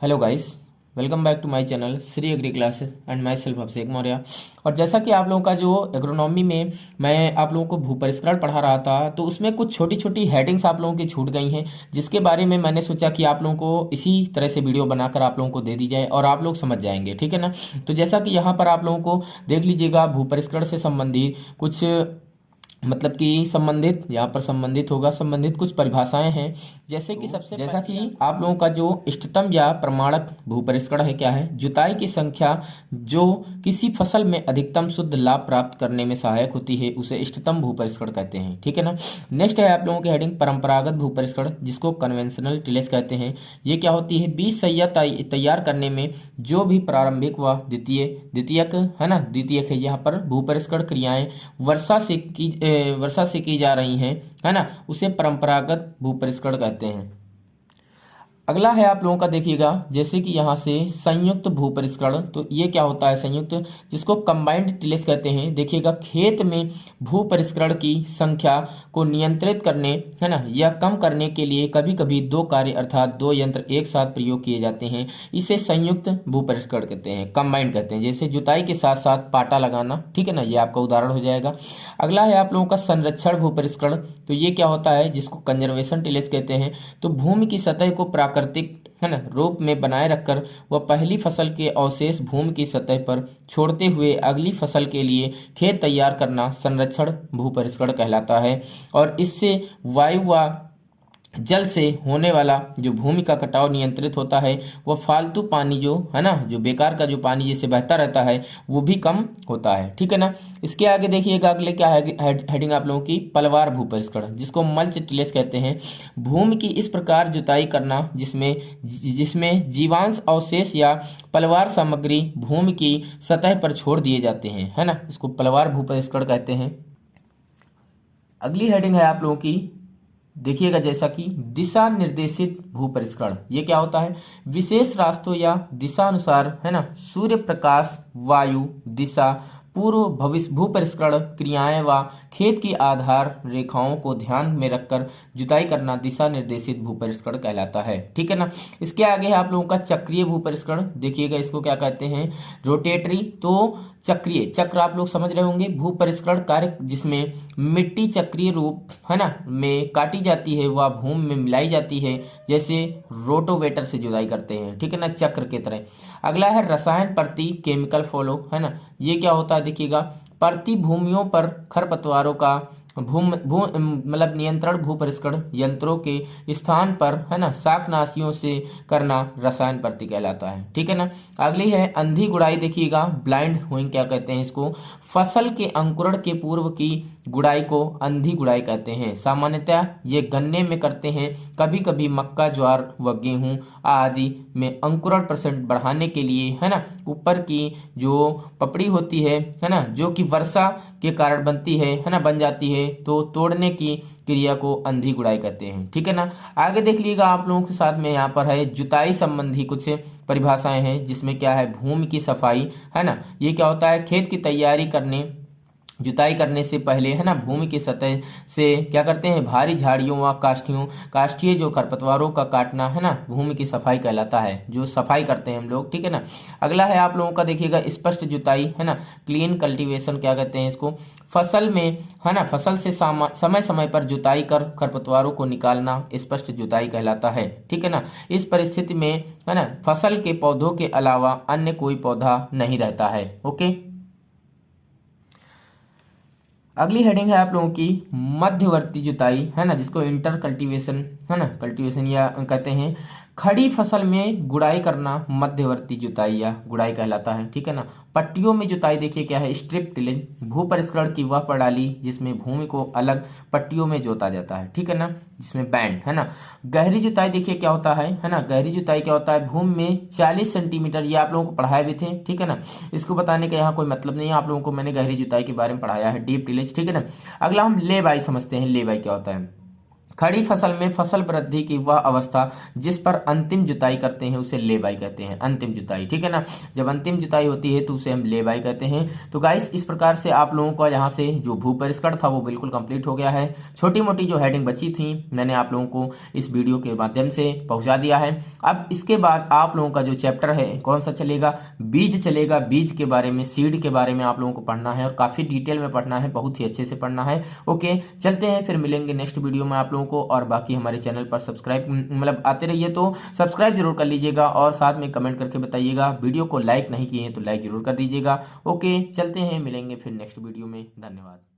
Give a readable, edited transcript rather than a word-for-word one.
Hello guys, welcome back to my channel Shri agri classes and myself Abhishek Maurya. और जैसा कि आप लोगों का जो एग्रोनॉमी में मैं आप लोगों को भूपरिष्करण पढ़ा रहा था, तो उसमें कुछ छोटी छोटी हेडिंग्स आप लोगों की छूट गई हैं, जिसके बारे में मैंने सोचा कि आप लोगों को इसी तरह से वीडियो बनाकर आप लोगों को दे दी जाए और आप लोग समझ जाएंगे। ठीक है ना। तो जैसा कि यहाँ पर आप लोगों को देख लीजिएगा, भूपरिष्करण से संबंधित कुछ मतलब कि संबंधित यहाँ पर संबंधित होगा, संबंधित कुछ परिभाषाएं हैं। जैसे कि सबसे जैसा कि आप लोगों का जो इष्टतम या प्रमाणक भूपरिष्करण है क्या है, जुताई की संख्या जो किसी फसल में अधिकतम शुद्ध लाभ प्राप्त करने में सहायक होती है, उसे इष्टतम भूपरिष्करण कहते हैं। ठीक है ना। नेक्स्ट है आप लोगों की हेडिंग परंपरागत भूपरिष्करण, जिसको कन्वेंशनल टिलेज कहते हैं। ये क्या होती है, बीज सैया तैयार करने में जो भी प्रारंभिक व द्वितीयक है ना, द्वितीयक है यहाँ पर भूपरिष्करण क्रियाएं वर्षा से की जा रही हैं, है ना, उसे परंपरागत भूपरिष्करण कहते हैं। अगला है आप लोगों का देखिएगा, जैसे कि यहाँ से संयुक्त भूपरिष्करण। तो ये क्या होता है संयुक्त, जिसको कंबाइंड टिलेज कहते हैं। देखिएगा, खेत में भूपरिष्करण की संख्या को नियंत्रित करने, है ना, या कम करने के लिए कभी कभी दो कार्य अर्थात दो यंत्र एक साथ प्रयोग किए जाते हैं। इसे संयुक्त भूपरिष्करण कहते हैं, कंबाइंड कहते हैं। जैसे जुताई के साथ साथ पाटा लगाना, ठीक है ना, ये आपका उदाहरण हो जाएगा। अगला है आप लोगों का संरक्षण भूपरिष्करण। तो ये क्या होता है, जिसको कंजर्वेशन टिलेज कहते हैं। तो भूमि की सतह को प्राकृतिक, है ना, रूप में बनाए रखकर वह पहली फसल के अवशेष भूमि की सतह पर छोड़ते हुए अगली फसल के लिए खेत तैयार करना संरक्षण भूपरिष्करण कहलाता है। और इससे वायु व जल से होने वाला जो भूमि का कटाव नियंत्रित होता है, वह फालतू पानी जो है ना, जो बेकार का जो पानी जिससे बहता रहता है, वो भी कम होता है। ठीक है ना। इसके आगे देखिएगा, अगले क्या है हेडिंग आप लोगों की पलवार भूपरिष्करण, जिसको मल्च टिलेज कहते हैं। भूमि की इस प्रकार जुताई करना जिसमें जीवांश अवशेष या पलवार सामग्री भूमि की सतह पर छोड़ दिए जाते हैं, है ना, इसको पलवार भूपरिष्करण कहते हैं। अगली हेडिंग है आप लोगों की, देखिएगा, जैसा कि दिशा निर्देशित भूपरिष्करण। ये क्या होता है, विशेष रास्तों या दिशा अनुसार, है ना, सूर्य प्रकाश, वायु दिशा, पूर्व भविष्य भूपरिष्करण क्रियाएं व खेत की आधार रेखाओं को ध्यान में रखकर जुताई करना दिशा निर्देशित भूपरिष्करण कहलाता है। ठीक है ना। इसके आगे है आप लोगों का चक्रीय भूपरिष्करण। देखिएगा, इसको क्या कहते हैं, रोटेटरी। तो चक्रीय, चक्र आप लोग समझ रहे होंगे, भूपरिष्करण कार्य जिसमें मिट्टी चक्रीय रूप, है ना, में काटी जाती है व भूमि में मिलाई जाती है, जैसे रोटोवेटर से जुताई करते हैं। ठीक है ना, चक्र की तरह। अगला है रसायन प्रति केमिकल फॉलो, है ना। ये क्या होता है, देखिएगा, प्रति भूमियों पर खरपतवारों का मतलब नियंत्रण भूपरिष्करण यंत्रों के स्थान पर, है ना, शाकनाशियों से करना रसायन प्रति कहलाता है। ठीक है ना। अगली है अंधी गुड़ाई। देखिएगा, ब्लाइंड होइंग क्या कहते हैं इसको, फसल के अंकुरण के पूर्व की गुड़ाई को अंधी गुड़ाई कहते हैं। सामान्यतः ये गन्ने में करते हैं, कभी कभी मक्का, ज्वार व गेहूं आदि में अंकुरण परसेंट बढ़ाने के लिए, है ना, ऊपर की जो पपड़ी होती है ना, जो कि वर्षा के कारण बनती है ना, बन जाती है, तो तोड़ने की क्रिया को अंधी गुड़ाई कहते हैं। ठीक है ना। आगे देख लीजिएगा, आप लोगों के साथ में यहाँ पर है जुताई संबंधी कुछ परिभाषाएं हैं, जिसमें क्या है, भूमि की सफाई, है ना। ये क्या होता है, खेत की तैयारी करने, जुताई करने से पहले, है ना, भूमि की सतह से क्या करते हैं, भारी झाड़ियों व काष्ठीय जो खरपतवारों का काटना, है ना, भूमि की सफाई कहलाता है, जो सफाई करते हैं हम लोग। ठीक है ना। अगला है आप लोगों का देखिएगा स्पष्ट जुताई, है ना, क्लीन कल्टीवेशन क्या कहते हैं इसको, फसल में, है ना, फसल से समय समय पर जुताई कर खरपतवारों को निकालना स्पष्ट जुताई कहलाता है। ठीक है ना। इस परिस्थिति में, है ना, फसल के पौधों के अलावा अन्य कोई पौधा नहीं रहता है। ओके। अगली हेडिंग है आप लोगों की मध्यवर्ती जुताई, है ना, जिसको इंटर कल्टीवेशन, है ना, कल्टीवेशन या कहते हैं। खड़ी फसल में गुड़ाई करना मध्यवर्ती जुताई या गुड़ाई कहलाता है। ठीक है ना। पट्टियों में जुताई देखिए क्या है, स्ट्रिप टिलेज, भूपरिष्करण की वह प्रणाली जिसमें भूमि को अलग पट्टियों में जोता जाता है। ठीक है ना, जिसमें बैंड, है ना। गहरी जुताई देखिए क्या होता है ना, गहरी जुताई क्या होता है, भूमि में 40 सेंटीमीटर, ये आप लोगों को पढ़ाए भी थे। ठीक है ना। इसको बताने का यहाँ कोई मतलब नहीं है, आप लोगों को मैंने गहरी जुताई के बारे में पढ़ाया है, डीप टिलेज। ठीक है ना। अगला हम ले बाई समझते हैं, ले बाई क्या होता है। खड़ी फसल में फसल वृद्धि की वह अवस्था जिस पर अंतिम जुताई करते हैं उसे लेबाई कहते हैं। अंतिम जुताई, ठीक है ना, जब अंतिम जुताई होती है तो उसे हम लेबाई कहते हैं। तो गाइस इस प्रकार से आप लोगों का यहाँ से जो भू परिष्करण था वो बिल्कुल कंप्लीट हो गया है। छोटी मोटी जो हेडिंग बची थी मैंने आप लोगों को इस वीडियो के माध्यम से पहुंचा दिया है। अब इसके बाद आप लोगों का जो चैप्टर है कौन सा चलेगा, बीज चलेगा। बीज के बारे में, सीड के बारे में आप लोगों को पढ़ना है और काफी डिटेल में पढ़ना है, बहुत ही अच्छे से पढ़ना है। ओके, चलते हैं, फिर मिलेंगे नेक्स्ट वीडियो में आप लोगों को। और बाकी हमारे चैनल पर सब्सक्राइब मतलब आते रहिए तो सब्सक्राइब जरूर कर लीजिएगा और साथ में कमेंट करके बताइएगा। वीडियो को लाइक नहीं किए हैं तो लाइक जरूर कर दीजिएगा। ओके, चलते हैं, मिलेंगे फिर नेक्स्ट वीडियो में। धन्यवाद।